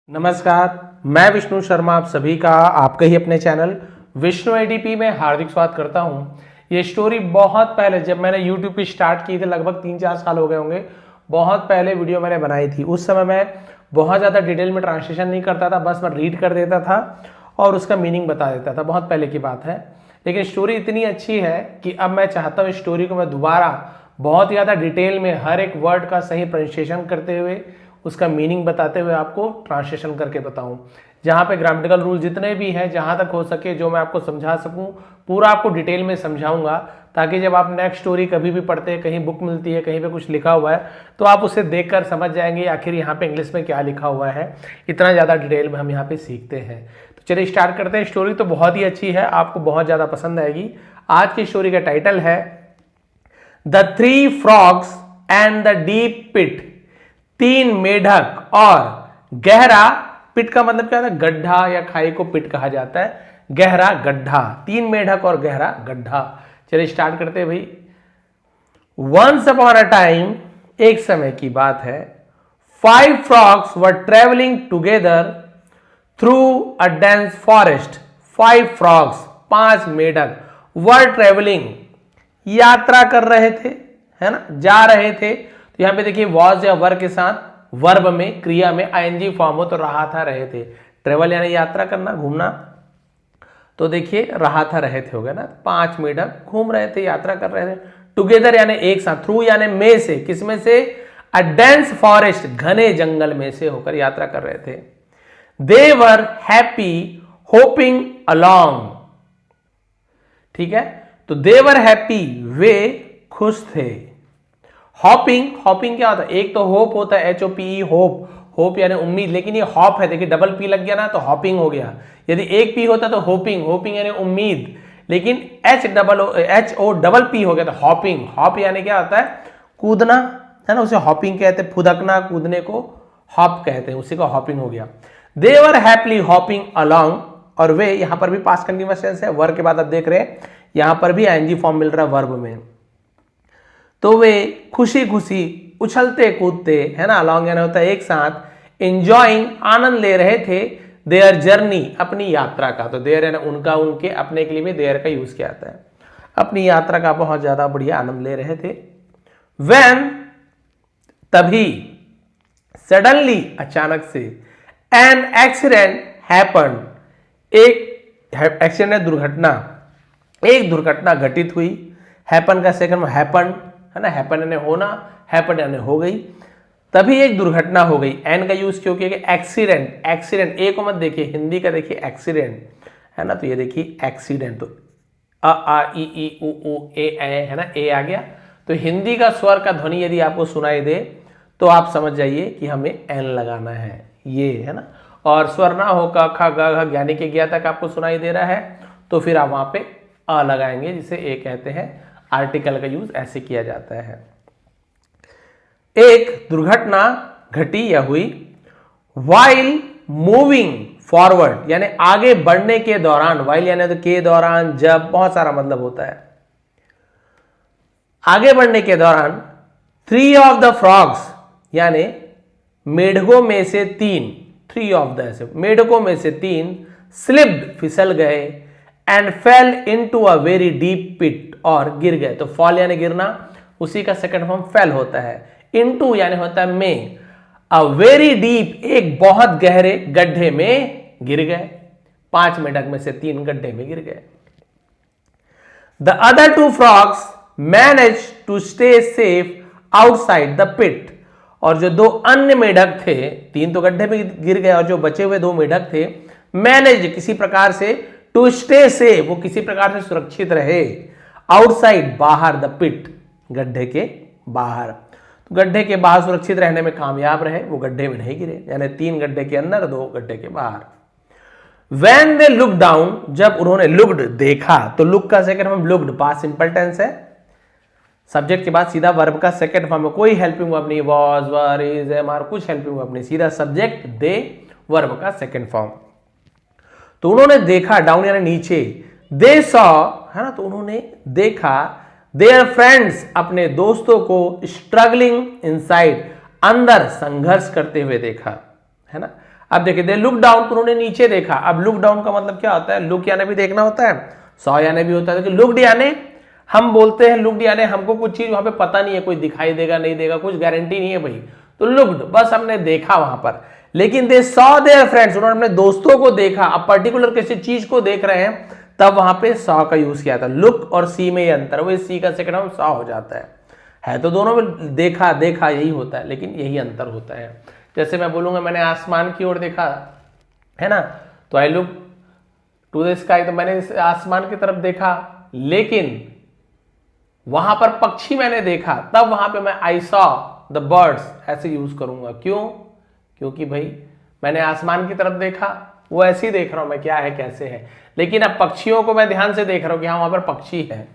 नमस्कार, मैं विष्णु शर्मा आप सभी का आपके ही अपने चैनल विष्णु एडीपी में हार्दिक स्वागत करता हूं। ये स्टोरी बहुत पहले जब मैंने यूट्यूब पे स्टार्ट की थी, लगभग 3-4 साल हो गए होंगे। बहुत पहले वीडियो मैंने बनाई थी। उस समय मैं बहुत ज़्यादा डिटेल में ट्रांसलेशन नहीं करता था, बस मैं रीड कर देता था और उसका मीनिंग बता देता था। बहुत पहले की बात है, लेकिन स्टोरी इतनी अच्छी है कि अब मैं चाहता हूँ स्टोरी को मैं दोबारा बहुत ज़्यादा डिटेल में हर एक वर्ड का सही प्रोनाउंसिएशन करते हुए उसका मीनिंग बताते हुए आपको ट्रांसलेशन करके बताऊं। जहां पे ग्रामेटिकल रूल जितने भी हैं, जहां तक हो सके जो मैं आपको समझा सकूं, पूरा आपको डिटेल में समझाऊंगा, ताकि जब आप नेक्स्ट स्टोरी कभी भी पढ़ते हैं, कहीं बुक मिलती है, कहीं पे कुछ लिखा हुआ है, तो आप उसे देखकर समझ जाएंगे आखिर यहाँ पे इंग्लिश में क्या लिखा हुआ है। इतना ज़्यादा डिटेल में हम यहाँ पे सीखते हैं। तो चलिए स्टार्ट करते हैं। स्टोरी तो बहुत ही अच्छी है, आपको बहुत ज़्यादा पसंद आएगी। आज की स्टोरी का टाइटल है the 3 frogs and the deep pit. 3 मेढक और गहरा पिट का मतलब क्या होता है? गड्ढा या खाई को पिट कहा जाता है, गहरा गड्ढा। 3 मेढक और गहरा गड्ढा। चलिए स्टार्ट करते हैं भाई। वंस अपॉन अ टाइम, एक समय की बात है, 5 frogs were travelling together through a dense forest. 5 frogs, 5 मेढक, वर ट्रेवलिंग, यात्रा कर रहे थे, है ना, जा रहे थे। तो यहां पे देखिए वॉज या वर के साथ वर्ब में, क्रिया में आईएनजी फॉर्म हो तो रहा था, रहे थे। ट्रेवल यानी यात्रा करना, घूमना, तो देखिए रहा था, रहे थे हो गया ना। 5 मेढक घूम रहे थे, यात्रा कर रहे थे। टुगेदर यानी एक साथ, थ्रू यानी में से, किसमें से? अ डेंस फॉरेस्ट, घने जंगल में से होकर यात्रा कर रहे थे। दे वर हैप्पी होपिंग अलोंग, ठीक है। तो दे वर हैप्पी, वे खुश थे। हॉपिंग, हॉपिंग क्या होता है? एक तो होप होता है, HOPE, होप, होप यानी उम्मीद, लेकिन ये हॉप है, देखिए डबल पी लग गया ना तो हॉपिंग हो गया। यदि एक पी होता तो होपिंग, होपिंग यानी उम्मीद, लेकिन HOPP हो गया तो हॉपिंग। हॉप यानी क्या होता है? कूदना, है ना, उसे हॉपिंग कहते हैं। फुदकना, कूदने को हॉप कहते हैं, उसी का हॉपिंग हो गया। दे वर हैप्पीली हॉपिंग अलोंग, और वे, यहां पर भी पास्ट कंटीन्यूअस टेंस है, वर्ब के बाद आप देख रहे हैं यहां पर भी आईएनजी फॉर्म मिल रहा है वर्ब में। तो वे खुशी खुशी उछलते कूदते, है ना, अलॉन्ग यानी होता है एक साथ, एंजॉइंग आनंद ले रहे थे, देयर जर्नी, अपनी यात्रा का। तो देयर यानी उनका, उनके, अपने के लिए भी देयर का यूज किया जाता है। अपनी यात्रा का बहुत ज्यादा बढ़िया आनंद ले रहे थे। व्हेन, तभी, सडनली, अचानक से, एन एक्सीडेंट हैपेंड, एक एक्सीडेंट, दुर्घटना, एक दुर्घटना घटित हुई। हैपन का सेकंड में हैपन, है ना, हैपन यानी होना, हैपन यानी हो गई। तभी एक दुर्घटना हो गई। एन का यूज क्यों किया? एक्सीडेंट, एक्सीडेंट, ए को मत देखिए, हिंदी का देखिए एक्सीडेंट, है ना, तो ये देखिए एक्सीडेंट, तो अ आ ई ई उ उ ए है ना, ए आ गया। तो हिंदी का स्वर का ध्वनि यदि आपको सुनाई दे तो आप समझ जाइए कि हमें एन लगाना है, ये, है ना। और स्वर ना हो क ख ग घ यानी कि गया तक आपको सुनाई दे रहा है तो फिर आप वहां पे अ लगाएंगे, जिसे ए कहते हैं। आर्टिकल का यूज ऐसे किया जाता है। एक दुर्घटना घटी या हुई। वाइल मूविंग फॉरवर्ड यानी आगे बढ़ने के दौरान, वाइल यानी तो के दौरान, जब, बहुत सारा मतलब होता है। आगे बढ़ने के दौरान 3 ऑफ द फ्रॉग्स यानी मेढकों में से 3, 3 ऑफ द, ऐसे मेढकों में से 3 स्लिप्ड, फिसल गए, and fell into a very deep pit, और गिर गए। तो फॉल यानी गिरना, उसी का सेकंड फॉर्म फेल होता है। इनटू यानी होता है में, अ वेरी डीप, एक बहुत गहरे गड्ढे में गिर गए। 5 मेढक में से 3 गड्ढे में गिर गए। The other 2 frogs manage to stay safe outside the pit, और जो 2 अन्य मेढक थे, 3 तो गड्ढे में गिर गए, और जो बचे हुए 2 मेढक थे, मैनेज, किसी प्रकार से, टू स्टे सेफ, वो किसी प्रकार से सुरक्षित रहे, आउटसाइड, बाहर, द पिट, गड्ढे के बाहर। तो गड्ढे के बाहर सुरक्षित रहने में कामयाब रहे, वो गड्ढे में नहीं गिरे, यानी 3 गड्ढे के अंदर, 2 गड्ढे के बाहर। When they looked down, जब उन्होंने लुक्ड, देखा, तो लुक का second form looked, past simple tense है। सब्जेक्ट के बाद सीधा वर्ब का सेकंड फॉर्म में कोई हेल्पिंग वर्ब नहीं, was, were, is, am, are, कुछ हेल्पिंग वर्ब नहीं, सीधा सब्जेक्ट दे, वर्ब का सेकंड फॉर्म। तो उन्होंने देखा, डाउन यानी नीचे, दे सॉ, है ना, तो उन्होंने देखा, देयर फ्रेंड्स, अपने दोस्तों को, स्ट्रगलिंग इनसाइड, अंदर संघर्ष करते हुए देखा, है ना। अब देखिए दे लुक डाउन, उन्होंने नीचे देखा। अब लुक डाउन का मतलब क्या होता है, लुक यानी भी देखना होता है, सॉ यानी भी होता है। लेकिन लुक्ड यानी हम बोलते हैं लुक्ड यानी हमको कुछ चीज वहां पे पता नहीं है, कोई दिखाई देगा नहीं देगा, कुछ गारंटी नहीं है भाई, तो लुक्ड बस हमने देखा वहां पर। लेकिन दे सॉ देयर फ्रेंड्स, उन्होंने अपने दोस्तों को देखा। अब पर्टिकुलर किसी चीज को देख रहे हैं तब वहां पे सॉ का यूज किया था। लुक और सी में ये अंतर, वो सी का सेकंड फॉर्म सॉ हो जाता है तो दोनों में देखा देखा यही होता है, लेकिन यही अंतर होता है। जैसे मैं बोलूंगा मैंने आसमान की ओर देखा, है ना, तो I look to the sky, तो मैंने इस आसमान की तरफ देखा। लेकिन वहां पर पक्षी मैंने देखा, तब वहां पे मैं आई सॉ द बर्ड्स ऐसे यूज करूंगा। क्यों? क्योंकि भाई मैंने आसमान की तरफ देखा, वो ऐसे ही देख रहा हूं मैं क्या है कैसे है, लेकिन अब पक्षियों को मैं ध्यान से देख रहा हूं कि हाँ वहां पर पक्षी है,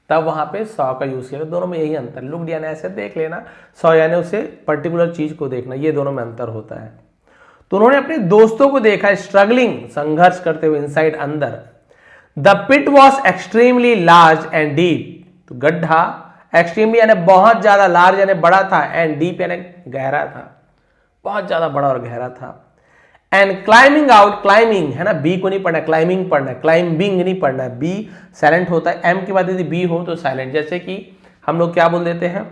तब वहां पे सॉ का यूज किया। दोनों में यही अंतर, लुक्ड यानी ऐसे देख लेना, सॉ यानी उसे पर्टिकुलर चीज को देखना, ये दोनों में अंतर होता है। तो उन्होंने अपने दोस्तों को देखा स्ट्रगलिंग, संघर्ष करते हुए इनसाइड अंदर। The pit was extremely large and deep, तो गड्ढा एक्सट्रीमली यानी बहुत ज्यादा, लार्ज यानी बड़ा था, एंड डीप यानी गहरा था, बहुत ज्यादा बड़ा और गहरा था। एंड क्लाइंबिंग आउट, क्लाइंबिंग है ना, बी को नहीं पढ़ना, क्लाइंबिंग पढ़ना है, क्लाइंबिंग नहीं पढ़ना है, बी साइलेंट होता है, एम के बाद यदि बी हो तो साइलेंट। जैसे कि हम लोग क्या बोल देते हैं,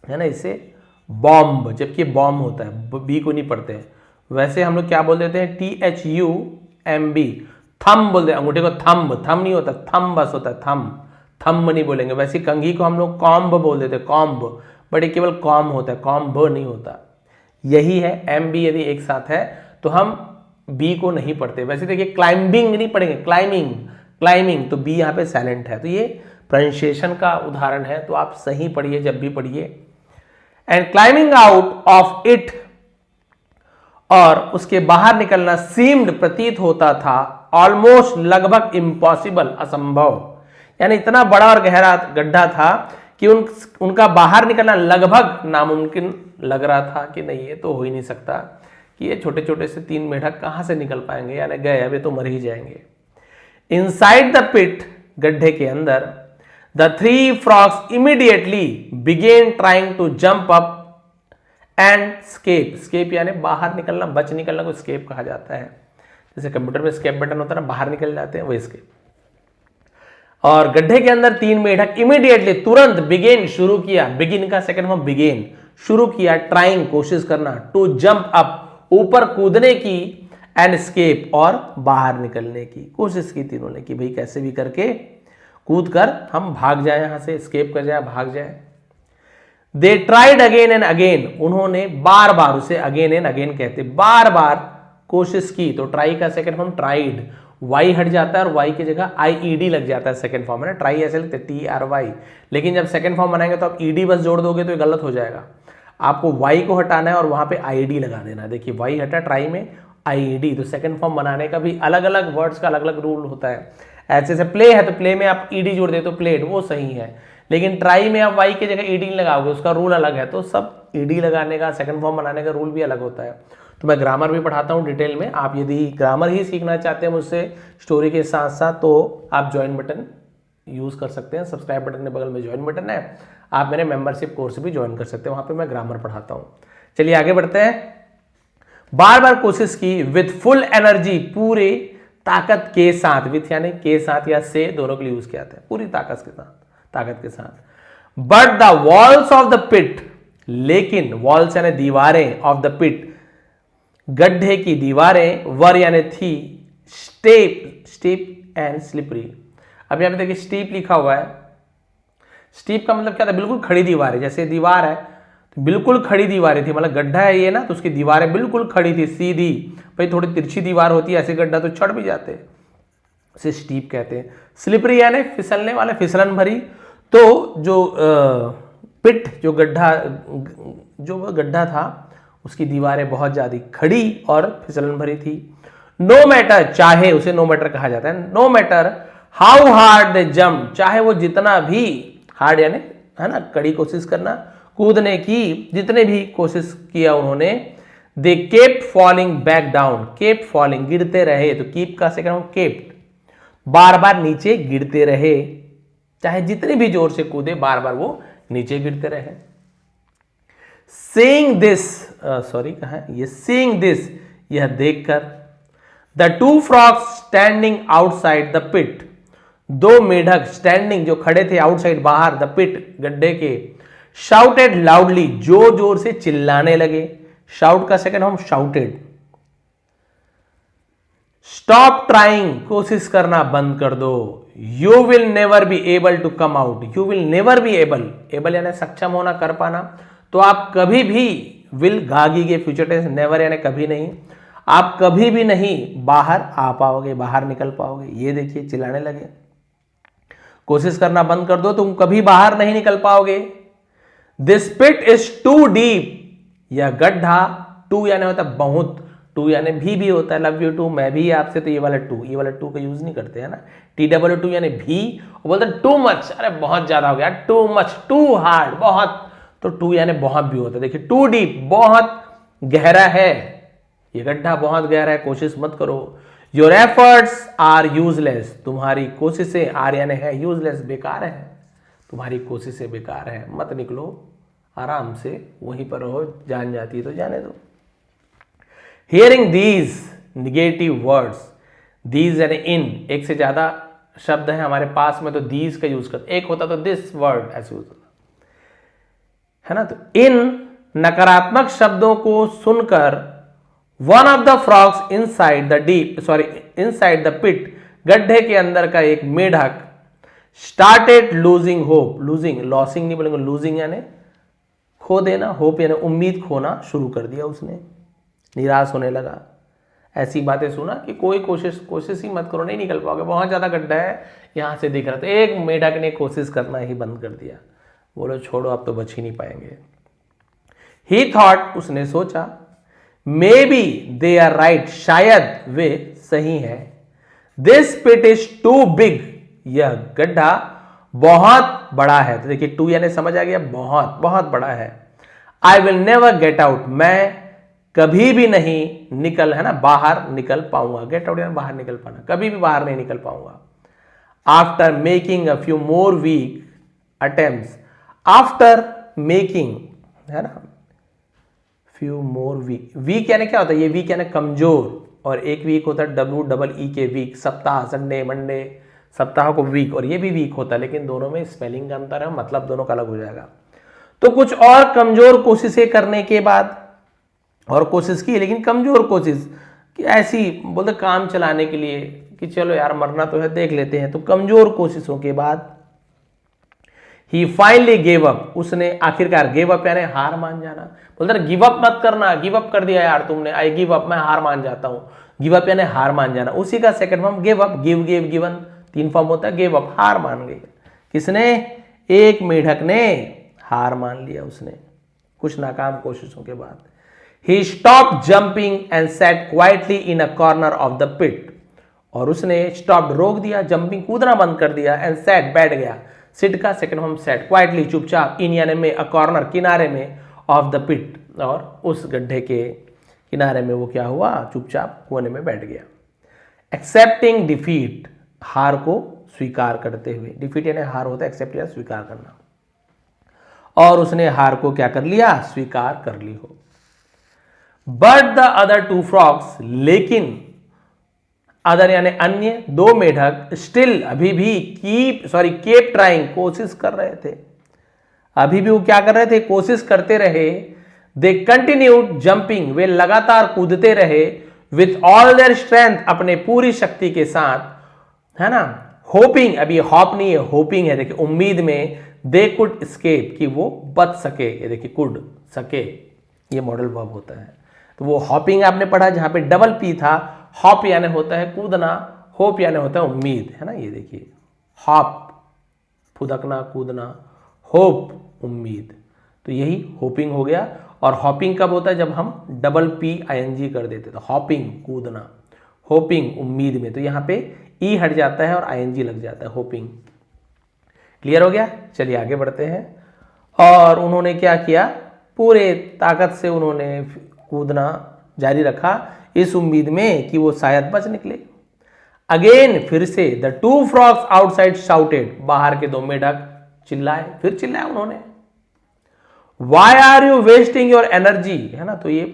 है ना, इसे बॉम्ब, जबकि बॉम्ब होता है, बी को नहीं पढ़ते हैं। वैसे हम लोग क्या बोल देते हैं, THUMB, थम बोलते हैं, अंगूठे को थंब, थम नहीं होता, थम बस होता है, थंब नहीं बोलेंगे। वैसे कंघी को हम लोग कॉम्ब बोल देते हैं, कॉम्ब, बट ये केवल कॉम होता है, कॉम्ब नहीं होता। यही है, MB यदि एक साथ है तो हम बी को नहीं पढ़ते। वैसे देखिए क्लाइंबिंग नहीं पढ़ेंगे, क्लाइंबिंग, तो बी यहाँ पे साइलेंट है। तो ये प्रोनाउंसिएशन का उदाहरण है, तो आप सही पढ़िए जब भी पढ़िए। And climbing out of it, और उसके बाहर निकलना, सीम्ड प्रतीत होता था, ऑलमोस्ट लगभग इम्पॉसिबल असंभव, यानी इतना बड़ा और गहरा गड्ढा था कि उनका बाहर निकलना लगभग नामुमकिन लग रहा था कि नहीं ये तो हो ही नहीं सकता, कि ये छोटे छोटे से 3 मेढक कहां से निकल पाएंगे, यानी गए अब ये तो मर ही जाएंगे। इनसाइड द पिट, गड्ढे के अंदर, the 3 frogs immediately began trying to jump up and escape, escape यानी बाहर निकलना, बच निकलना को स्केप कहा जाता है। जैसे कंप्यूटर में स्केप बटन होता है ना, बाहर निकल जाते हैं, वो स्केप। और गड्ढे के अंदर 3 मेढक इमीडिएटली, तुरंत, बिगेन शुरू किया, बिगिन का सेकंड फॉर्म बिगेन, शुरू किया, ट्राइंग कोशिश करना, टू जंप अप ऊपर कूदने की, एंड स्केप और बाहर निकलने की कोशिश की तीनों ने, कि भाई कैसे भी करके कूद कर हम भाग जाए, यहां से स्केप कर जाए, भाग जाए। They tried again and again, उन्होंने बार बार, उसे अगेन एंड अगेन कहते, बार बार कोशिश की। तो ट्राई का सेकंड फॉर्म ट्राइड, वाई हट जाता है और वाई की जगह IED लग जाता है सेकंड फॉर्म में ना, ट्राई ऐसे लिखते TRY। लेकिन जब सेकंड फॉर्म बनाएंगे तो आप ED बस जोड़ दोगे तो ये गलत हो जाएगा, आपको वाई को हटाना है और वहां पे IED लगा देना है। देखिए वाई हटा, ट्राई में IED, तो सेकंड फॉर्म बनाने का भी अलग अलग वर्ड्स का अलग अलग रूल होता है। ऐसे से प्ले है तो प्ले में आप ED जोड़ दे तो प्लेड, वो सही है। लेकिन ट्राई में आप वाई की जगह ED नहीं लगाओगे, उसका रूल अलग है। तो सब ED लगाने का, सेकंड फॉर्म बनाने का रूल भी अलग होता है। तो मैं ग्रामर भी पढ़ाता हूँ डिटेल में, आप यदि ग्रामर ही सीखना चाहते हैं मुझसे स्टोरी के साथ साथ, तो आप ज्वाइन बटन यूज कर सकते हैं, सब्सक्राइब बटन के बगल में ज्वाइन बटन है, आप मेरे मेंबरशिप कोर्स भी ज्वाइन कर सकते हैं, वहां पे मैं ग्रामर पढ़ाता हूँ। चलिए आगे बढ़ते हैं। बार बार कोशिश की, विथ फुल एनर्जी, पूरे ताकत के साथ, विथ यानी के साथ या से दोनों के लिए यूज किया था, पूरी ताकत के साथ। But the walls of the pit, लेकिन वॉल्स यानी दीवारें, ऑफ द पिट गड्ढे की दीवारें, वर यानी थी, स्टीप एंड स्लिपरी। अब यहां पे देखिए स्टीप लिखा हुआ है, स्टीप का मतलब क्या था, बिल्कुल खड़ी दीवार है। जैसे दीवार है तो बिल्कुल खड़ी दीवारें थी, मतलब गड्ढा है ये ना, तो उसकी दीवारें बिल्कुल खड़ी थी, सीधी। भाई थोड़ी तिरछी दीवार होती है, ऐसे गड्ढा तो चढ़ भी जाते हैं, उसे स्टीप कहते हैं। स्लिपरी यानी फिसलने वाले, फिसलन भरी। तो जो पिट, जो गड्ढा था उसकी दीवारें बहुत ज्यादा खड़ी और फिसलन भरी थी। नो मैटर, चाहे, उसे नो मैटर कहा जाता है, no matter how hard they jump, चाहे वो जितना भी, हार्ड यानी है ना कड़ी कोशिश करना, कूदने की जितने भी कोशिश किया उन्होंने, they kept falling back down, kept falling गिरते रहे, तो कीप का सेकंड केप्ट, बार बार नीचे गिरते रहे, चाहे जितने भी जोर से कूदे बार बार वो नीचे गिरते रहे। सेइंग दिस, सॉरी कहां है ये, सेइंग दिस, यह देखकर the two frogs standing outside the pit, दो मेढक स्टैंडिंग जो खड़े थे आउटसाइड बाहर द पिट गड्ढे के, शाउटेड लाउडली जोर जोर से चिल्लाने लगे। शाउट का सेकंड हम शाउटेड। स्टॉप ट्राइंग, कोशिश करना बंद कर दो। You will never be able to come out, you will never be able, able यानी सक्षम होना, कर पाना, तो आप कभी भी, विल गागी के फ्यूचर टेंस, नेवर यानी कभी नहीं, आप कभी भी नहीं बाहर आ पाओगे, बाहर निकल पाओगे। ये देखिए चिल्लाने लगे, कोशिश करना बंद कर दो, तुम कभी बाहर नहीं निकल पाओगे। This pit is too deep, यह गड्ढा, टू यानी होता है बहुत, टू यानी भी होता है, लव यू टू, मैं भी आपसे, तो ये वाला टू का यूज नहीं करते हैं ना, TW2 यानी भी, बोलते हैं टू मच, अरे बहुत ज्यादा हो गया, टू मच, टू हार्ड, बहुत, तो टू यानी बहुत भी होता है। देखिए टू डीप, बहुत गहरा है, ये गड्ढा बहुत गहरा है, कोशिश मत करो। योर एफर्ट्स आर यूजलेस, तुम्हारी कोशिशें, आर यानी है, यूजलेस बेकार है, तुम्हारी कोशिशें बेकार है, मत निकलो, आराम से वहीं पर रहो, जान जाती है तो जाने दो। Hearing these negative words, these यानी इन, एक से ज्यादा शब्द है हमारे पास में तो दीज का यूज करते, एक होता तो दिस वर्ड ऐसे होता है ना। तो इन नकारात्मक शब्दों को सुनकर one of the frogs inside the deep, sorry inside the pit, गड्ढे के अंदर का एक मेढक, started losing hope, losing, losing नहीं बोलेंगे, लूजिंग यानी खो देना, होप यानी उम्मीद खोना शुरू कर दिया उसने, निराश होने लगा। ऐसी बातें सुना कि कोई कोशिश ही मत करो, नहीं निकल पाओगे, बहुत ज्यादा गड्ढा है, यहां से दिख रहा था। एक मेढक ने कोशिश करना ही बंद कर दिया, बोलो छोड़ो अब तो बच ही नहीं पाएंगे। ही थॉट, उसने सोचा, maybe they are right, शायद वे सही है। This pit is too big, यह गड्ढा बहुत बड़ा है, तो देखिए टू यानी समझ आ गया, बहुत बहुत बड़ा है। I will never get out, मैं कभी भी नहीं निकल, है ना, बाहर निकल पाऊंगा, गेट आउट यानी बाहर निकल पाना, कभी भी बाहर नहीं निकल पाऊंगा। After making a few more weak attempts, after making, है ना, फ्यू मोर वीक, वीक यानी क्या होता है, ये वीक यानी कमजोर, और एक वीक होता है WEE के वीक, सप्ताह, संडे मंडे, सप्ताह को वीक, और ये भी वीक होता है, लेकिन दोनों में स्पेलिंग का अंतर है, मतलब दोनों का अलग हो जाएगा। तो कुछ और कमजोर कोशिशें करने के बाद, और कोशिश की लेकिन कमजोर कोशिश, कि ऐसी बोलते काम चलाने के लिए कि चलो यार मरना तो है, देख लेते हैं, तो कमजोर कोशिशों के बाद ही फाइनली गेव अप, उसने आखिरकार, गेव अप यानी हार मान जाना, बोलते गिव अप मत करना, गिव अप कर दिया यार तुमने, आई गिव अप, मैं हार मान जाता हूं, गिव अप यानी हार मान जाना, उसी का second form give up, give give given, तीन फॉर्म होता है, गिव अप, हार मान गई। किसने, एक मेढक ने हार मान लिया, उसने कुछ नाकाम कोशिशों के बाद। He stopped jumping and sat quietly in a corner of the pit, और उसने stopped, रोक दिया, jumping कूदना बंद कर दिया, and sat, बैठ गया, sit का सेकंड फॉर्म sat, quietly चुपचाप, in यानी में, a corner किनारे में, of the pit, और उस गड्ढे के किनारे में वो क्या हुआ, चुपचाप कोने में बैठ गया। Accepting defeat, हार को स्वीकार करते हुए, defeat यानी हार होता है, accept या स्वीकार करना, और उसने हार को क्या कर लिया, स्वीकार कर ली हो। But the other two frogs, लेकिन अदर यानी अन्य, दो मेढक, स्टिल अभी भी, केप ट्राइंग, कोशिश कर रहे थे, अभी भी वो क्या कर रहे थे, कोशिश करते रहे। दे कंटिन्यूड जंपिंग, वे लगातार कूदते रहे, विथ ऑल देयर स्ट्रेंथ, अपने पूरी शक्ति के साथ, है ना। होपिंग, अभी हॉप नहीं है, होपिंग है, देखिए उम्मीद में, दे कुड एस्केप, कि वो बच सके, ये देखिए कुड, सके, ये मॉडल वर्ब होता है। तो वो हॉपिंग आपने पढ़ा, जहां पे डबल पी था, हॉप यानी होता है कूदना, होप यानी होता है उम्मीद, है ना, ये देखिए हॉप, फुदकना, कूदना, होप उम्मीद, तो यही होपिंग हो गया। और हॉपिंग कब होता है, जब हम डबल PING कर देते, तो हॉपिंग कूदना, होपिंग उम्मीद में, तो यहां पे ई हट जाता है और ING लग जाता है, होपिंग। क्लियर हो गया, चलिए आगे बढ़ते हैं। और उन्होंने क्या किया, पूरे ताकत से उन्होंने कूदना जारी रखा, इस उम्मीद में कि वो शायद बच निकले। अगेन, फिर से, the two frogs outside shouted, बाहर के दो मेढक चिल्लाए, फिर चिल्लाए उन्होंने, why are you wasting your energy, है ना, तो ये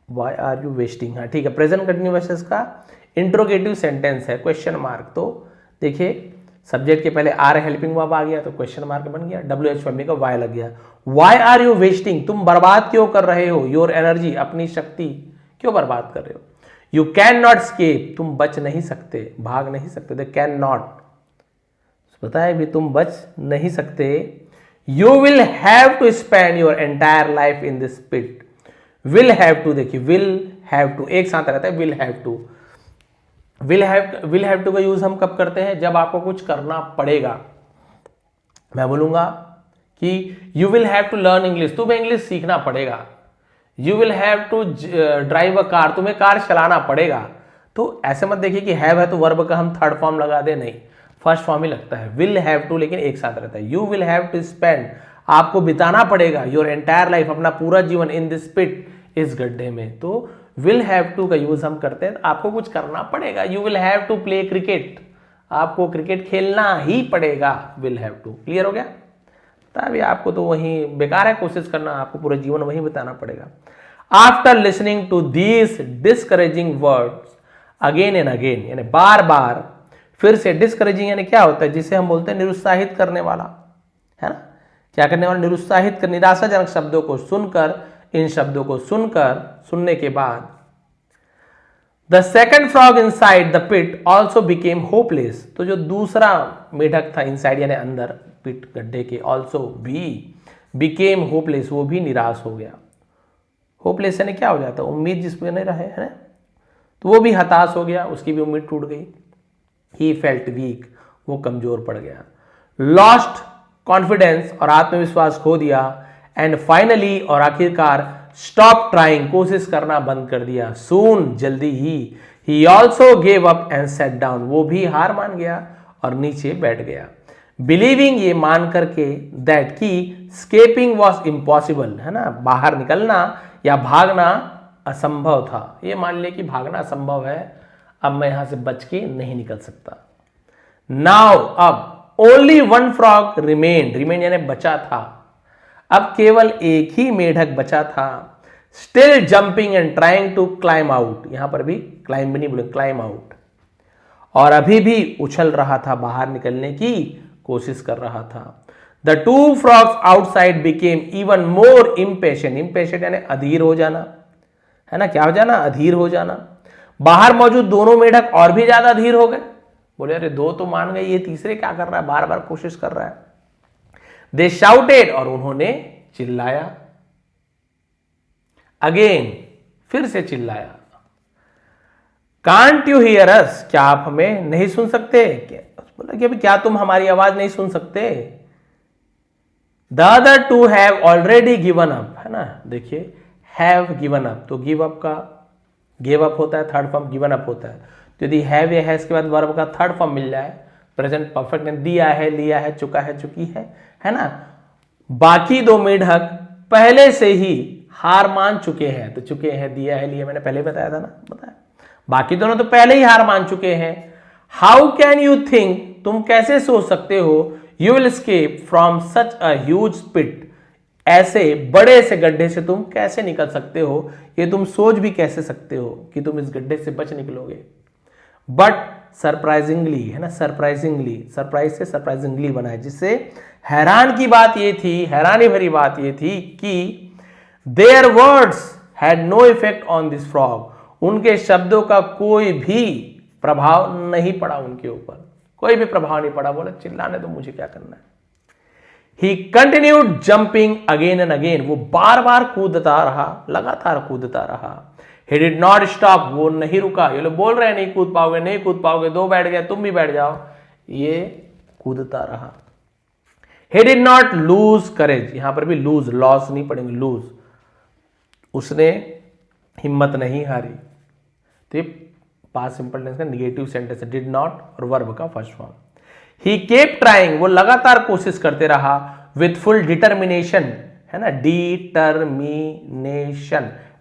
वाई आर यू वेस्टिंग, हाँ ठीक है, प्रेजेंट कंटिन्यूअस का इंट्रोगेटिव सेंटेंस है, क्वेश्चन मार्क। तो देखिए सब्जेक्ट के पहले आर हेल्पिंग वर्ब आ गया तो क्वेश्चन मार्क बन गया, WH फैमिली का वाई लग गया। वाई आर यू वेस्टिंग, तुम बर्बाद क्यों कर रहे हो, योर एनर्जी, अपनी शक्ति क्यों बर्बाद कर रहे हो। यू कैन नॉट स्केप, तुम बच नहीं सकते, भाग नहीं सकते, दे कैन नॉट, पता है भी तुम बच नहीं सकते। You will have to spend your entire life in this pit, will have to, देखिए विल हैव टू एक साथ रहता है, will have to. Will have to का यूज हम कब करते हैं, जब आपको कुछ करना पड़ेगा। मैं बोलूंगा कि you will have to learn English, तुम्हें इंग्लिश सीखना पड़ेगा। You will have to drive a car, तुम्हें कार चलाना पड़ेगा। तो ऐसे मत देखिए कि हैव है तो वर्ब का हम थर्ड फॉर्म लगा दे, नहीं, फर्स्ट फॉर्म ही लगता है। विल हैव टू लेकिन एक साथ रहता है। You will have to spend, आपको बिताना पड़ेगा, योर एंटायर लाइफ, अपना पूरा जीवन, इन दिस पिट, इस गड्ढे में। तो विल हैव टू का यूज हम करते हैं, आपको कुछ करना पड़ेगा। You will have to play cricket, आपको क्रिकेट खेलना ही पड़ेगा, विल हैव टू। क्लियर हो गया। तभी आपको तो वही बेकार है कोशिश करना, आपको पूरा जीवन वही बिताना पड़ेगा। After listening to these discouraging words again and again, यानी बार बार फिर से, डिस्करेजिंग यानी क्या होता है, जिसे हम बोलते हैं निरुत्साहित करने वाला, है ना, क्या करने वाला, निरुत्साहित कर, निराशाजनक शब्दों को सुनकर, इन शब्दों को सुनकर, सुनने के बाद, the second frog inside the pit also became hopeless, तो जो दूसरा मेढक था इनसाइड यानी अंदर पिट गड्ढे के, ऑल्सो भी, बिकेम होपलेस, वो भी निराश हो गया। होपलेस यानी क्या हो जाता है, उम्मीद जिसमें नहीं रहे, है ना, तो वो भी हताश हो गया, उसकी भी उम्मीद टूट गई। ही फेल्ट वीक, वो कमजोर पड़ गया। लॉस्ट कॉन्फिडेंस, और आत्मविश्वास खो दिया। एंड फाइनली, और आखिरकार, स्टॉप ट्राइंग, कोशिश करना बंद कर दिया। सून, जल्दी he also gave up and set down, वो भी हार मान गया और नीचे बैठ गया। बिलीविंग, ये मान करके, दैट की स्केपिंग वॉज इम्पॉसिबल, है ना, बाहर निकलना या भागना असंभव था। ये मान लिया कि भागना असंभव है, अब मैं यहां से बच के नहीं निकल सकता। नाउ, अब, only one frog remained, remain यानी बचा था, अब केवल एक ही मेढक बचा था। Still jumping and trying to climb out, यहां पर भी क्लाइम भी नहीं बोले, क्लाइम आउट, और अभी भी उछल रहा था, बाहर निकलने की कोशिश कर रहा था। The two frogs outside became even more impatient, impatient यानी अधीर हो जाना, है ना, क्या हो जाना, अधीर हो जाना। बाहर मौजूद दोनों मेढक और भी ज्यादा अधीर हो गए, बोले अरे दो तो मान गए, ये तीसरे क्या कर रहा है, बार बार कोशिश कर रहा है। दे शाउटेड, और उन्होंने चिल्लाया। अगेन, फिर से चिल्लाया। कांट यू हियर अस, क्या आप हमें नहीं सुन सकते, बोला कि अभी क्या तुम हमारी आवाज नहीं सुन सकते। The other two have already given up, है ना, देखिए हैव गिवन अप, तो गिव अप का गिव अप होता है, थर्ड फॉर्म गिवन अप होता है। तो यदि हैव या है इसके बाद वर्ब का थर्ड फॉर्म मिल जाए, प्रेजेंट परफेक्ट ने दिया है, लिया है, चुका है, चुकी है ना। बाकी दो मेढक पहले से ही हार मान चुके हैं, तो चुके हैं, दिया है, लिया, मैंने पहले बताया था ना, बताया, बाकी दोनों तो पहले ही हार मान चुके हैं। हाउ कैन यू थिंक, तुम कैसे सोच सकते हो, you will escape from such a huge pit, ऐसे बड़े से गड्ढे से तुम कैसे निकल सकते हो, ये तुम सोच भी कैसे सकते हो कि तुम इस गड्ढे से बच निकलोगे। बट सरप्राइजिंगली, है ना, सरप्राइजिंगली, सरप्राइज से सरप्राइजिंगली बना है, जिससे हैरान की बात ये थी, हैरानी भरी बात ये थी कि their words had no effect on this frog, उनके शब्दों का कोई भी प्रभाव नहीं पड़ा उनके ऊपर, कोई भी प्रभाव नहीं पड़ा। बोला चिल्लाने दो, मुझे क्या करना है। He continued jumping again and again, वो बार बार कूदता रहा, लगातार कूदता रहा। He did not stop, वो नहीं रुका। ये लोग बोल रहे हैं नहीं कूद पाओगे, नहीं कूद पाओगे, दो बैठ गए, तुम भी बैठ जाओ, ये कूदता रहा। He did not lose courage, यहां पर भी lose, लॉस नहीं पढ़ेंगे, lose, उसने हिम्मत नहीं हारी। तो पास्ट सिंपल टेंस का निगेटिव सेंटेंस है, डिड नॉट और वर्ब का first form. He kept trying, वो लगातार कोशिश करते रहा, विथ फुल डिटर्मिनेशन, है ना, डिटर्मिनेशन,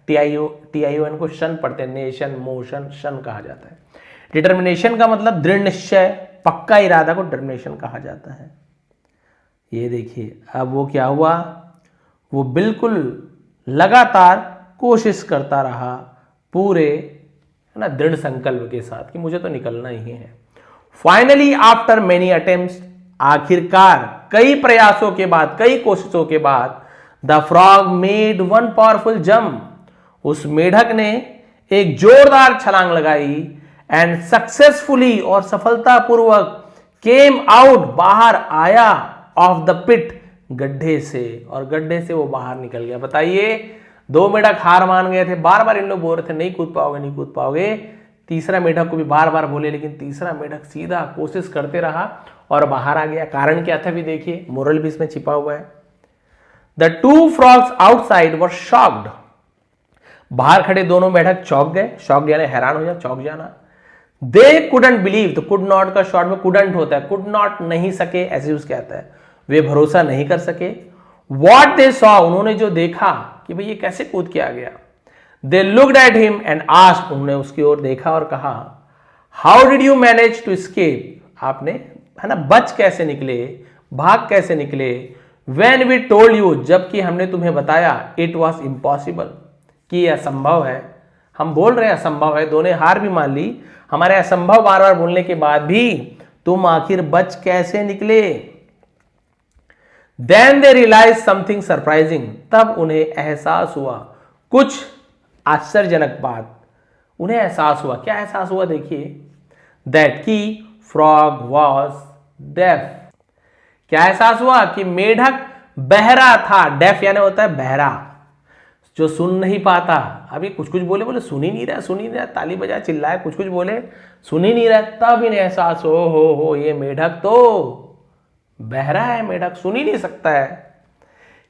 TION को शन पढ़ते हैं, नेशन, मोशन, शन कहा जाता है। डिटर्मिनेशन का मतलब दृढ़ निश्चय, पक्का इरादा को डिटर्मिनेशन कहा जाता है। ये देखिए अब वो क्या हुआ, वो बिल्कुल लगातार कोशिश करता रहा पूरे है ना दृढ़ संकल्प के साथ कि मुझे तो निकलना ही है। फाइनली आफ्टर मेनी अटेम्प्ट्स, आखिरकार कई प्रयासों के बाद, कई कोशिशों के बाद, the frog made one powerful jump, उस मेढक ने एक जोरदार छलांग लगाई एंड सक्सेसफुली और सफलतापूर्वक केम आउट, बाहर आया, ऑफ द पिट, गड्ढे से, और गड्ढे से वो बाहर निकल गया। बताइए, दो मेढक हार मान गए थे, बार बार इन लोग बोल रहे थे नहीं कूद पाओगे, नहीं कूद पाओगे। तीसरा मेढक को भी बार बार बोले, लेकिन तीसरा मेढक सीधा कोशिश करते रहा और बाहर आ गया। कारण क्या था भी देखिए, मोरल भी इसमें छिपा हुआ है। The two frogs outside were shocked, बाहर खड़े दोनों मेढक चौंक गए। शॉक्ड यानी हैरान हो जाना, चौंक जाना। दे कुडंट बिलीव, तो कुड नॉट का शॉर्ट में कुडंट होता है, कुड नॉट नहीं सके, ऐसे यूज कहता है, वे भरोसा नहीं कर सके। वॉट दे सॉ, उन्होंने जो देखा कि भाई ये कैसे कूद के आ गया। They looked at him and asked, उन्होंने उसकी ओर देखा और कहा, how did you manage to escape, आपने है ना बच कैसे निकले, भाग कैसे निकले। व्हेन वी टोल्ड यू, जबकि हमने तुम्हें बताया, इट वॉज इम्पॉसिबल, कि यह असंभव है। हम बोल रहे हैं असंभव है, दोनों हार भी मान ली, हमारे असंभव बार बार बोलने के बाद भी तुम आखिर बच कैसे निकले। Then they realized something surprising, तब उन्हें एहसास हुआ कुछ आश्चर्यजनक बात, उन्हें एहसास हुआ। क्या एहसास हुआ देखिए, दैट की फ्रॉग वॉज डेफ, क्या एहसास हुआ कि मेढक बहरा था। डेफ यानी होता है बहरा, जो सुन नहीं पाता। अभी कुछ कुछ बोले, बोले सुन ही नहीं रहा, सुन ही नहीं रहा, ताली बजा चिल्लाए, कुछ कुछ बोले सुन ही नहीं रहा। तब इन्हें एहसास हो ये मेढक तो बहरा है, मेढक सुन ही नहीं सकता है।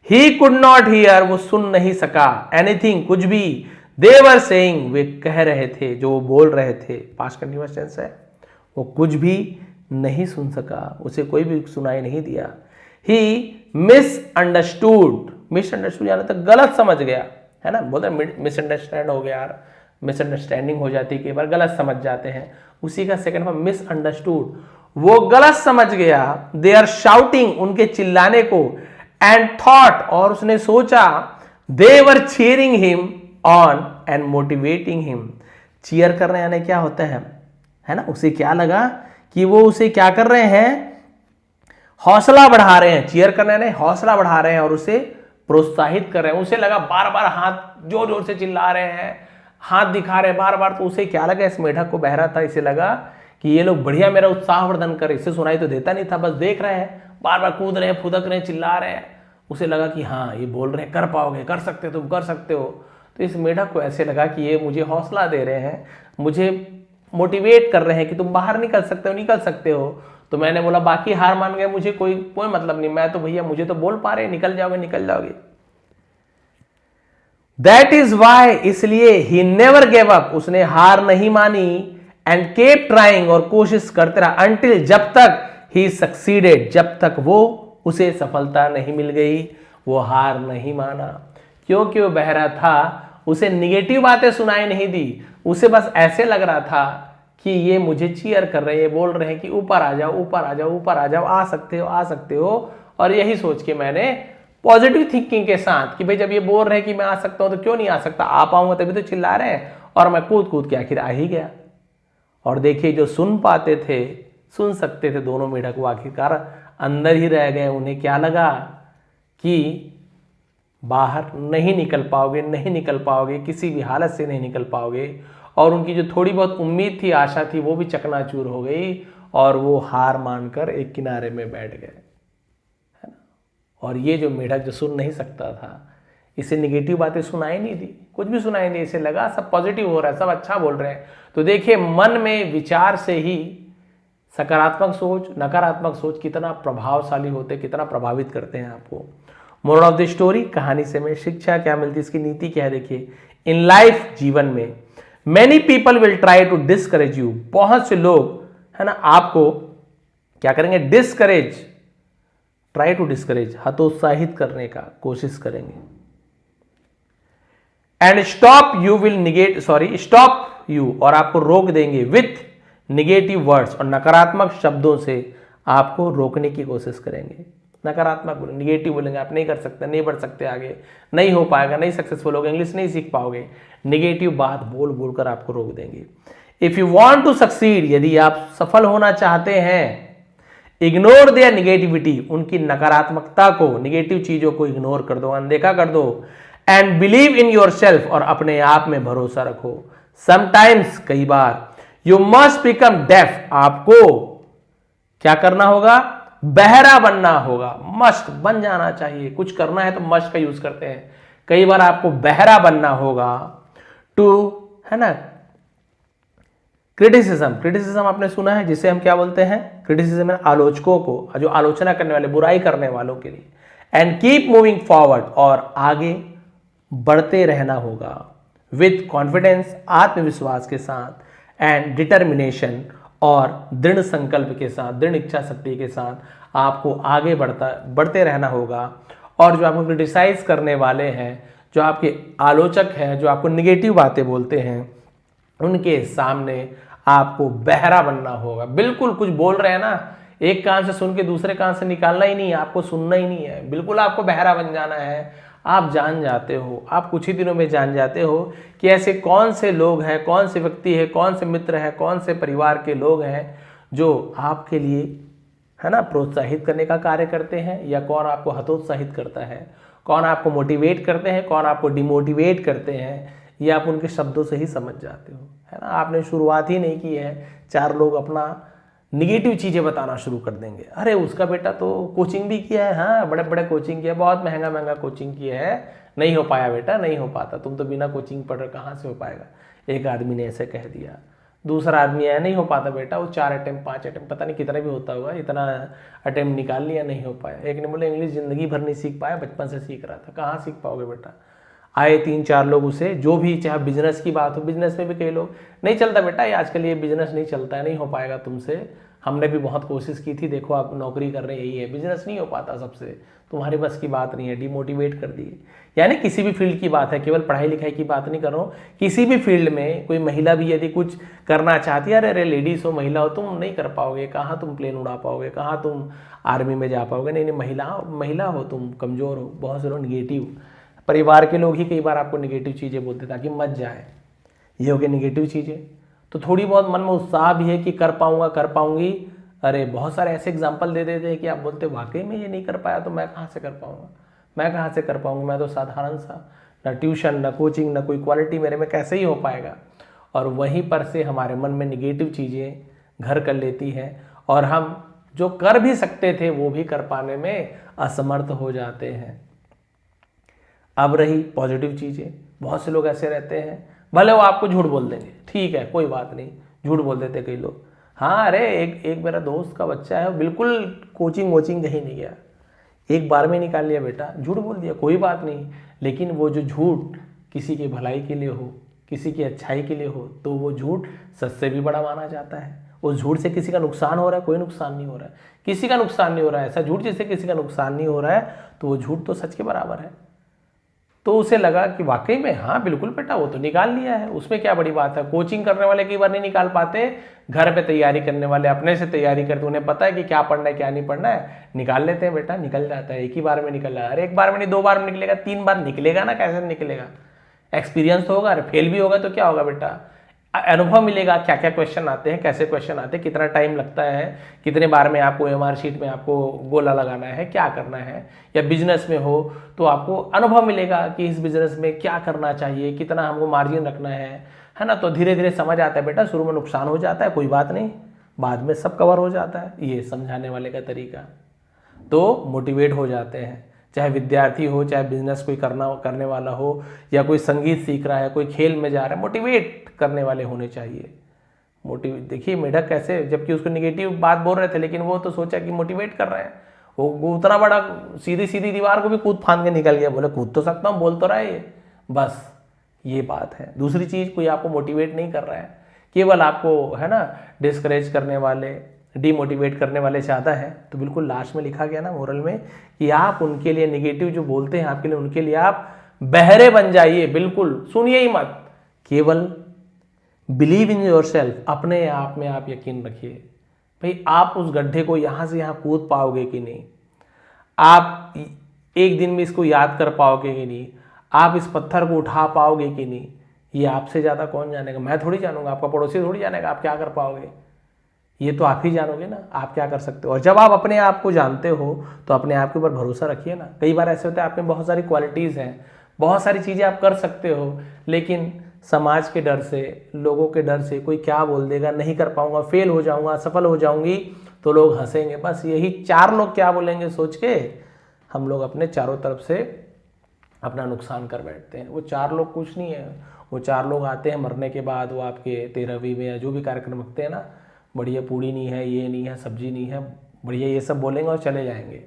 ही कुड नॉट हियर, वो सुन नहीं सका, एनीथिंग, कुछ भी। दे वर सेइंग, वे कह रहे थे, जो वो बोल रहे थे, पास्ट कंटीन्यूअस टेंस है, वो कुछ भी नहीं सुन सका, उसे कोई भी सुनाई नहीं दिया। ही मिसअंडरस्टूड, मिसअंडरस्टूड यानी तो गलत समझ गया, है ना, बोलते मिसअंडरस्टैंड हो गया यार, मिसअंडरस्टैंडिंग हो जाती है, कई बार गलत समझ जाते हैं, उसी का सेकंड फॉर्म मिसअंडरस्टूड, वो गलत समझ गया। दे आर शाउटिंग, उनके चिल्लाने को, एंड थॉट, और उसने सोचा, they were cheering him on and motivating him. Cheer कर रहे हैं यानी क्या होता है ना, उसे क्या लगा कि वो उसे क्या कर रहे हैं, हौसला बढ़ा रहे हैं। चीयर करने यानी हौसला बढ़ा रहे हैं और उसे प्रोत्साहित कर रहे हैं। उसे लगा, बार बार हाथ जोर जोर से चिल्ला रहे हैं, हाथ दिखा रहे हैं बार बार, तो उसे क्या लगा, इस मेढक को बहरा था, इसे लगा कि ये लोग बढ़िया मेरा उत्साहवर्धन करे, इससे सुनाई तो देता नहीं था, बस देख रहे हैं, बार बार कूद रहे हैं, फुदक रहे हैं, चिल्ला रहे हैं। उसे लगा कि हाँ ये बोल रहे हैं कर पाओगे, कर सकते हो, तुम कर सकते हो। तो इस मेढक को ऐसे लगा कि ये मुझे हौसला दे रहे हैं, मुझे मोटिवेट कर रहे हैं कि तुम बाहर निकल सकते हो, निकल सकते हो। तो मैंने बोला बाकी हार मान गए, मुझे कोई मतलब नहीं, मैं तो भैया मुझे तो बोल पा रहे, निकल जाओगे, निकल जाओगे। दैट इज वाई, इसलिए, ही नेवर गेव अप, उसने हार नहीं मानी, एंड केप ट्राइंग, और कोशिश करते रहा, अंटिल, जब तक, ही सक्सीडेड, जब तक वो उसे सफलता नहीं मिल गई, वो हार नहीं माना। क्योंकि वो बहरा था, उसे निगेटिव बातें सुनाई नहीं दी, उसे बस ऐसे लग रहा था कि ये मुझे चीयर कर रहे हैं, ये बोल रहे हैं कि ऊपर आ जाओ, ऊपर आ जाओ, ऊपर आ जाओ, आ सकते हो, आ सकते हो। और यही सोच के मैंने पॉजिटिव थिंकिंग के साथ कि भाई जब ये बोल रहे हैं कि मैं आ सकता हूं तो क्यों नहीं आ सकता, आ पाऊंगा तभी तो चिल्ला रहे हैं, और मैं कूद कूद के आखिर आ ही गया। और देखिए, जो सुन पाते थे, सुन सकते थे, दोनों मेढक वो आखिरकार अंदर ही रह गए। उन्हें क्या लगा कि बाहर नहीं निकल पाओगे, नहीं निकल पाओगे, किसी भी हालत से नहीं निकल पाओगे। और उनकी जो थोड़ी बहुत उम्मीद थी, आशा थी, वो भी चकनाचूर हो गई, और वो हार मानकर एक किनारे में बैठ गए, है ना। और ये जो मेढक जो सुन नहीं सकता था, इसे निगेटिव बातें सुनाई नहीं दी, कुछ भी सुनाई नहीं, इसे लगा सब पॉजिटिव हो रहा है, सब अच्छा बोल रहे हैं। तो देखिए, मन में विचार से ही सकारात्मक सोच, नकारात्मक सोच कितना प्रभावशाली होते, कितना प्रभावित करते हैं आपको। मोरल ऑफ द स्टोरी, कहानी से हमें शिक्षा क्या मिलती है, इसकी नीति क्या है देखिए। इन लाइफ, जीवन में, many people will try to discourage you, बहुत से लोग है ना आपको क्या करेंगे, डिस्करेज, ट्राई टू डिस्करेज, हतोत्साहित करने का कोशिश करेंगे। And stop you will negate, stop you, और आपको रोक देंगे, विथ निगेटिव वर्ड्स, और नकारात्मक शब्दों से आपको रोकने की कोशिश करेंगे। नकारात्मक बोलेंगे, निगेटिव बोलेंगे, आप नहीं कर सकते, नहीं बढ़ सकते आगे, नहीं हो पाएगा, नहीं सक्सेसफुल होगे, इंग्लिश नहीं सीख पाओगे, निगेटिव बात बोल बोल कर आपको रोक देंगे। If you want to succeed, यदि आप सफल होना चाहते हैं, इग्नोर देयर निगेटिविटी, उनकी नकारात्मकता को, निगेटिव चीजों को इग्नोर कर दो, अनदेखा कर दो, and believe in your self, और अपने आप में भरोसा रखो। समटाइम्स, कई बार, यू मस्ट बिकम डेफ, आपको क्या करना होगा, बहरा बनना होगा, मस्ट बन जाना चाहिए, कुछ करना है तो मस्ट का यूज करते हैं, कई बार आपको बहरा बनना होगा, टू, है ना, क्रिटिसिज्म आपने सुना है, जिसे हम क्या बोलते हैं, क्रिटिसिज्म है आलोचकों को, जो आलोचना करने वाले, बुराई करने वालों के लिए, एंड कीप मूविंग फॉरवर्ड, और आगे बढ़ते रहना होगा, विथ कॉन्फिडेंस, आत्मविश्वास के साथ, एंड डिटर्मिनेशन, और दृढ़ संकल्प के साथ, दृढ़ इच्छा शक्ति के साथ आपको आगे बढ़ते रहना होगा। और जो आपको क्रिटिसाइज करने वाले हैं, जो आपके आलोचक हैं, जो आपको निगेटिव बातें बोलते हैं, उनके सामने आपको बहरा बनना होगा। बिल्कुल कुछ बोल रहे हैं ना, एक कान से सुन के दूसरे कान से निकालना ही नहीं है, आपको सुनना ही नहीं है, बिल्कुल आपको बहरा बन जाना है। आप जान जाते हो, आप कुछ ही दिनों में जान जाते हो कि ऐसे कौन से लोग हैं, कौन से व्यक्ति है, कौन से मित्र हैं, कौन से परिवार के लोग हैं जो आपके लिए, है ना, प्रोत्साहित करने का कार्य करते हैं, या कौन आपको हतोत्साहित करता है, कौन आपको मोटिवेट करते हैं, कौन आपको डिमोटिवेट करते हैं, ये आप उनके शब्दों से ही समझ जाते हो, है ना। आपने शुरुआत ही नहीं की है, चार लोग अपना निगेटिव चीज़ें बताना शुरू कर देंगे, अरे उसका बेटा तो कोचिंग भी किया है, हाँ बड़े बड़े कोचिंग किया है, बहुत महंगा महंगा कोचिंग किया है, नहीं हो पाया बेटा, नहीं हो पाता, तुम तो बिना कोचिंग पढ़े कहाँ से हो पाएगा, एक आदमी ने ऐसे कह दिया। दूसरा आदमी है, नहीं हो पाता बेटा, वो 4 अटेम्प्ट 5 अटेम्प्ट पता नहीं कितना भी होता होगा, इतना अटेम्प्ट निकाल लिया, नहीं हो पाया। एक ने बोले इंग्लिश ज़िंदगी भर नहीं सीख पाया, बचपन से सीख रहा था, कहाँ सीख पाओगे बेटा। आए 3-4 लोग उसे, जो भी, चाहे बिजनेस की बात हो, बिजनेस में भी कई लोग, नहीं चलता बेटा ये आजकल, ये बिजनेस नहीं चलता है, नहीं हो पाएगा तुमसे, हमने भी बहुत कोशिश की थी, देखो आप नौकरी कर रहे, यही है, बिजनेस नहीं हो पाता सबसे, तुम्हारी बस की बात नहीं है, डिमोटिवेट कर दिए। यानी किसी भी फील्ड की बात है, केवल पढ़ाई लिखाई की बात नहीं कर रहा हूँ, किसी भी फील्ड में कोई महिला भी यदि कुछ करना चाहती है, अरे लेडीज हो, महिला हो, तुम नहीं कर पाओगे, कहाँ तुम प्लेन उड़ा पाओगे, कहाँ तुम आर्मी में जा पाओगे, नहीं महिला हो, तुम कमज़ोर हो, बहुत से लोग निगेटिव, परिवार के लोग ही कई बार आपको निगेटिव चीज़ें बोलते ताकि मत जाए, ये हो गया निगेटिव चीज़ें। तो थोड़ी बहुत मन में उत्साह भी है कि कर पाऊंगा, कर पाऊंगी, अरे बहुत सारे ऐसे एग्जाम्पल दे देते हैं कि आप बोलते वाकई में ये नहीं कर पाया तो मैं कहाँ से कर पाऊंगा, मैं कहाँ से कर पाऊंगा, मैं तो साधारण सा, ना ट्यूशन, ना कोचिंग, ना कोई क्वालिटी मेरे में, कैसे ही हो पाएगा। और वहीं पर से हमारे मन में निगेटिव चीज़ें घर कर लेती हैं, और हम जो कर भी सकते थे वो भी कर पाने में असमर्थ हो जाते हैं। अब रही पॉजिटिव चीज़ें, बहुत से लोग ऐसे रहते हैं, भले वो आपको झूठ बोल देंगे, ठीक है कोई बात नहीं, झूठ बोल देते कई लोग, हाँ अरे एक मेरा दोस्त का बच्चा है, बिल्कुल कोचिंग वोचिंग कहीं नहीं गया, एक बार में निकाल लिया बेटा, झूठ बोल दिया, कोई बात नहीं, लेकिन वो जो झूठ किसी की भलाई के लिए हो, किसी की अच्छाई के लिए हो, तो वो झूठ सच से भी बड़ा माना जाता है। उस झूठ से किसी का नुकसान हो रहा है, कोई नुकसान नहीं हो रहा है, किसी का नुकसान नहीं हो रहा है, ऐसा झूठ जिससे किसी का नुकसान नहीं हो रहा है, तो वो झूठ तो सच के बराबर है। तो उसे लगा कि वाकई में हाँ बिल्कुल बेटा वो तो निकाल लिया है, उसमें क्या बड़ी बात है। कोचिंग करने वाले कई बार नहीं निकाल पाते, घर पे तैयारी करने वाले अपने से तैयारी करते, उन्हें पता है कि क्या पढ़ना है क्या नहीं पढ़ना है, निकाल लेते हैं बेटा, निकल जाता है, एक ही बार में निकल रहा है। अरे एक बार में नहीं, 2 बार में निकलेगा, 3 बार निकलेगा ना, कैसे निकलेगा, एक्सपीरियंस तो होगा। अरे फेल भी होगा तो क्या होगा बेटा, अनुभव मिलेगा, क्या क्या क्वेश्चन आते हैं, कैसे क्वेश्चन आते हैं, कितना टाइम लगता है, कितने बार में आपको एमआर शीट में आपको गोला लगाना है, क्या करना है। या बिजनेस में हो तो आपको अनुभव मिलेगा कि इस बिजनेस में क्या करना चाहिए, कितना हमको मार्जिन रखना है ना। तो धीरे धीरे समझ आता है बेटा, शुरू में नुकसान हो जाता है, कोई बात नहीं, बाद में सब कवर हो जाता है। ये समझाने वाले का तरीका, तो मोटिवेट हो जाते हैं। चाहे विद्यार्थी हो, चाहे बिजनेस कोई करने वाला हो, या कोई संगीत सीख रहा है, कोई खेल में जा रहा है, मोटिवेट करने वाले होने चाहिए। देखिए मेढक कैसे, जबकि उसको निगेटिव बात बोल रहे थे, लेकिन वो तो सोचा कि मोटिवेट कर रहे हैं, वो उतना बड़ा सीधी सीधी दीवार को भी कूद फांद के निकल गया, बोले कूद तो सकता हूँ, बोल तो रहा है ये, बस ये बात है। दूसरी चीज, कोई आपको मोटिवेट नहीं कर रहा है, केवल आपको है ना डिस्करेज करने वाले, डीमोटिवेट करने वाले ज़्यादा है। तो बिल्कुल लास्ट में लिखा गया ना मोरल में कि आप उनके लिए, निगेटिव जो बोलते हैं आपके लिए, उनके लिए आप बहरे बन जाइए, बिल्कुल सुनिए ही मत, केवल बिलीव इन योर सेल्फ, अपने आप में आप यकीन रखिए। भाई आप उस गड्ढे को यहाँ से यहाँ कूद पाओगे कि नहीं, आप एक दिन में इसको याद कर पाओगे कि नहीं, आप इस पत्थर को उठा पाओगे कि नहीं, ये आपसे ज़्यादा कौन जानेगा। मैं थोड़ी जानूंगा, आपका पड़ोसी थोड़ी जानेगा आप क्या कर पाओगे। ये तो आप ही जानोगे ना आप क्या कर सकते हो। और जब आप अपने आप को जानते हो तो अपने आप के ऊपर भरोसा रखिए ना। कई बार ऐसे होता है आप में बहुत सारी क्वालिटीज़ हैं, बहुत सारी चीज़ें आप कर सकते हो, लेकिन समाज के डर से, लोगों के डर से, कोई क्या बोल देगा, नहीं कर पाऊंगा, फेल हो जाऊंगा, असफल हो जाऊंगी तो लोग हंसेंगे। बस यही 4 लोग क्या बोलेंगे सोच के हम लोग अपने चारों तरफ से अपना नुकसान कर बैठते हैं। वो 4 लोग कुछ नहीं है, वो 4 लोग आते हैं मरने के बाद, वो आपके 13वीं में या जो भी कार्यक्रम रखते हैं ना, बढ़िया पूड़ी नहीं है, ये नहीं है, सब्जी नहीं है, बढ़िया ये सब बोलेंगे और चले जाएंगे।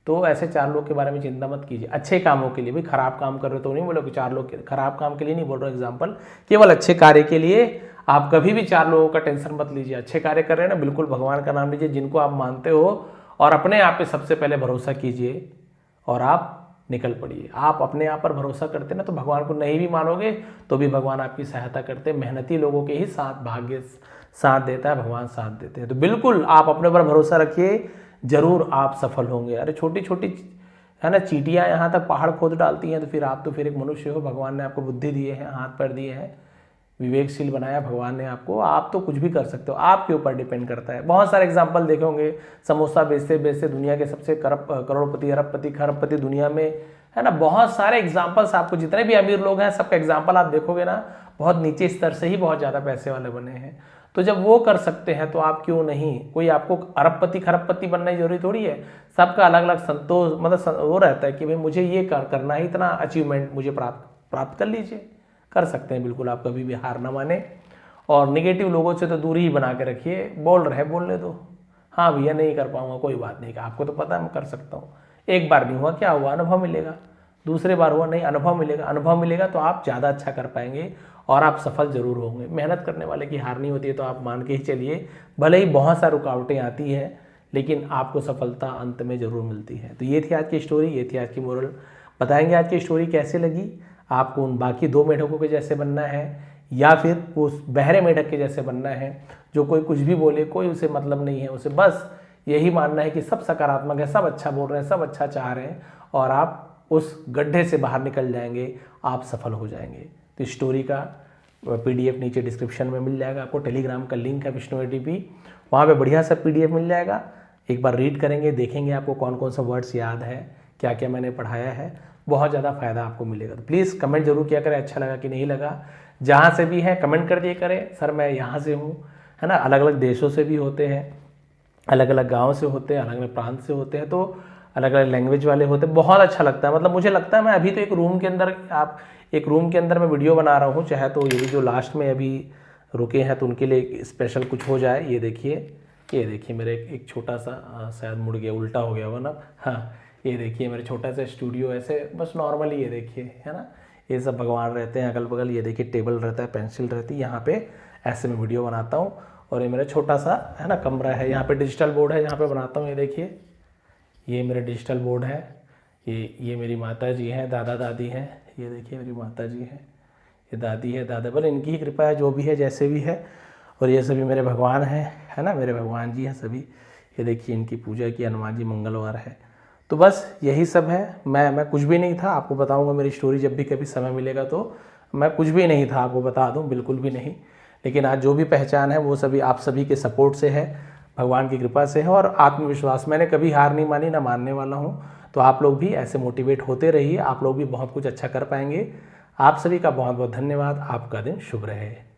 तो ऐसे 4 लोग के बारे में चिंता मत कीजिए। अच्छे कामों के लिए, भाई खराब काम कर रहे हो तो नहीं बोलो कि 4 लोग, खराब काम के लिए नहीं बोल रहा हूँ एग्जाम्पल, केवल अच्छे कार्य के लिए आप कभी भी 4 लोगों का टेंशन मत लीजिए। अच्छे कार्य कर रहे हैं ना, बिल्कुल भगवान का नाम लीजिए जिनको आप मानते हो, और अपने आप पे सबसे पहले भरोसा कीजिए और आप निकल पड़िए। आप अपने आप पर भरोसा करते ना तो भगवान को नहीं भी मानोगे तो भी भगवान आपकी सहायता करते। मेहनती लोगों के ही साथ भाग्य साथ देता है, भगवान साथ देते हैं। तो बिल्कुल आप अपने पर भरोसा रखिए, जरूर आप सफल होंगे। अरे छोटी छोटी है ना चींटियां यहाँ तक पहाड़ खोद डालती हैं, तो फिर एक मनुष्य हो, भगवान ने आपको बुद्धि दिए हैं, हाथ पैर दिए हैं, विवेकशील बनाया भगवान ने आपको, आप तो कुछ भी कर सकते हो। आपके ऊपर डिपेंड करता है। बहुत सारे एग्जाम्पल देखे होंगे, समोसा बेचते बेचते दुनिया के सबसे करोड़पति, अरबपति, खरबपति दुनिया में, है ना, बहुत सारे एग्जाम्पल्स आपको, जितने भी अमीर लोग हैं सबका एग्जाम्पल आप देखोगे ना, बहुत नीचे स्तर से ही बहुत ज़्यादा पैसे वाले बने हैं। तो जब वो कर सकते हैं तो आप क्यों नहीं। कोई आपको अरबपति खरबपति बनना ही जरूरी थोड़ी है। सबका अलग अलग संतोष, मतलब वो रहता है कि भाई मुझे ये करना है, इतना अचीवमेंट मुझे प्राप्त कर लीजिए, कर सकते हैं बिल्कुल। आप कभी भी हार ना माने, और निगेटिव लोगों से तो दूरी ही बना के रखिए। बोल रहे बोलने दो, हाँ भैया नहीं कर पाऊंगा, कोई बात नहीं, आपको तो पता है मैं कर सकता हूँ। एक बार नहीं हुआ क्या हुआ, अनुभव मिलेगा। दूसरे बार हुआ नहीं, अनुभव मिलेगा। अनुभव मिलेगा तो आप ज़्यादा अच्छा कर पाएंगे और आप सफल जरूर होंगे। मेहनत करने वाले की हार नहीं होती है, तो आप मान के ही चलिए, भले ही बहुत सारी रुकावटें आती हैं लेकिन आपको सफलता अंत में जरूर मिलती है। तो ये थी आज की स्टोरी, ये थी आज की मोरल। बताएंगे आज की स्टोरी कैसे लगी आपको। उन बाकी 2 मेढकों के जैसे बनना है या फिर उस बहरे मेढक के जैसे बनना है जो कोई कुछ भी बोले, कोई उसे मतलब नहीं है, उसे बस यही मानना है कि सब सकारात्मक है, सब अच्छा बोल रहे हैं, सब अच्छा चाह रहे हैं, और आप उस गड्ढे से बाहर निकल जाएंगे, आप सफल हो जाएंगे। तो स्टोरी का PDF नीचे डिस्क्रिप्शन में मिल जाएगा आपको। टेलीग्राम का लिंक है विष्णु ADP, वहाँ पे बढ़िया सा PDF मिल जाएगा। एक बार रीड करेंगे, देखेंगे आपको कौन कौन सा वर्ड्स याद है, क्या क्या मैंने पढ़ाया है, बहुत ज़्यादा फायदा आपको मिलेगा। तो प्लीज़ कमेंट जरूर किया करें, अच्छा लगा कि नहीं लगा। जहाँ से भी है कमेंट कर दिया करें, सर मैं यहाँ से हूँ, है ना। अलग अलग देशों से भी होते हैं, अलग अलग गाँव से होते हैं, अलग अलग प्रांत से होते हैं, तो अलग अलग लैंग्वेज वाले होते हैं। बहुत अच्छा लगता है, मतलब मुझे लगता है मैं अभी तो एक रूम के अंदर मैं वीडियो बना रहा हूँ, चाहे तो ये भी जो लास्ट में अभी रुके हैं तो उनके लिए स्पेशल कुछ हो जाए। ये देखिए मेरे एक छोटा सा, शायद मुड़ गया, उल्टा हो गया होगा ना, हाँ ये देखिए मेरे छोटा सा स्टूडियो, ऐसे बस नॉर्मली ये देखिए, है ना, ये सब भगवान रहते हैं अगल बगल। ये देखिए टेबल रहता है, पेंसिल रहती है, यहाँ पे ऐसे मैं वीडियो बनाता हूँ। और ये मेरा छोटा सा, है ना, कमरा है, यहाँ पे डिजिटल बोर्ड है, यहाँ पे बनाता हूँ। ये देखिए ये मेरे डिजिटल बोर्ड है। ये मेरी माता जी हैं, दादा दादी हैं। ये देखिए मेरी माता जी हैं, ये दादी है, दादा, बस इनकी ही कृपा है, जो भी है जैसे भी है। और ये सभी मेरे भगवान हैं, है ना, मेरे भगवान जी हैं सभी। ये देखिए इनकी पूजा की, हनुमान जी मंगलवार है। तो बस यही सब है। मैं कुछ भी नहीं था, आपको बताऊंगा मेरी स्टोरी जब भी कभी समय मिलेगा। तो मैं कुछ भी नहीं था, आपको बता दूं, बिल्कुल भी नहीं। लेकिन आज जो भी पहचान है वो सभी आप सभी के सपोर्ट से है, भगवान की कृपा से है, और आत्मविश्वास। मैंने कभी हार नहीं मानी, ना मानने वाला हूँ। तो आप लोग भी ऐसे मोटिवेट होते रहिए, आप लोग भी बहुत कुछ अच्छा कर पाएंगे। आप सभी का बहुत बहुत धन्यवाद। आपका दिन शुभ रहे।